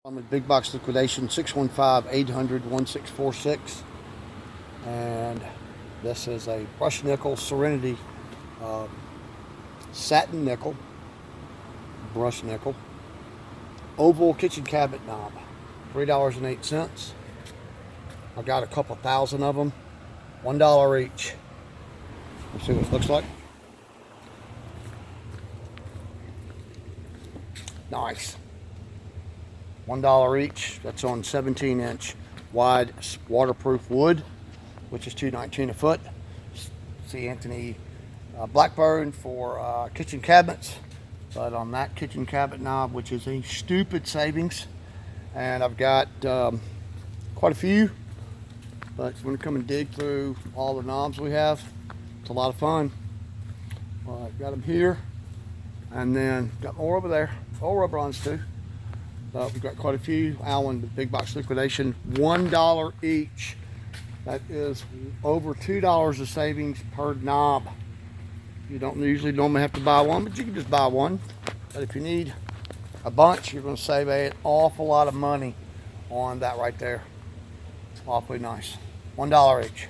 I'm at Big Box Liquidation, 615-800-1646. And this is a brushed nickel Serenity satin nickel, brushed nickel, oval kitchen cabinet knob, $3.08. I got a couple thousand of them, $1 each. Let's see what it looks like. Nice. $1 each. That's on 17-inch wide waterproof wood, which is $2.19 a foot. See Anthony Blackburn for kitchen cabinets, but on that kitchen cabinet knob, which is a stupid savings, and I've got quite a few. But when we come and dig through all the knobs we have, it's a lot of fun. Got them here, and then got more over there. All rubber-ons too. We've got quite a few. Allen, Big Box Liquidation, $1 each. That is over $2 of savings per knob. You don't usually normally have to buy one, but you can just buy one. But if you need a bunch, you're going to save an awful lot of money on that right there. Awfully nice. $1 each.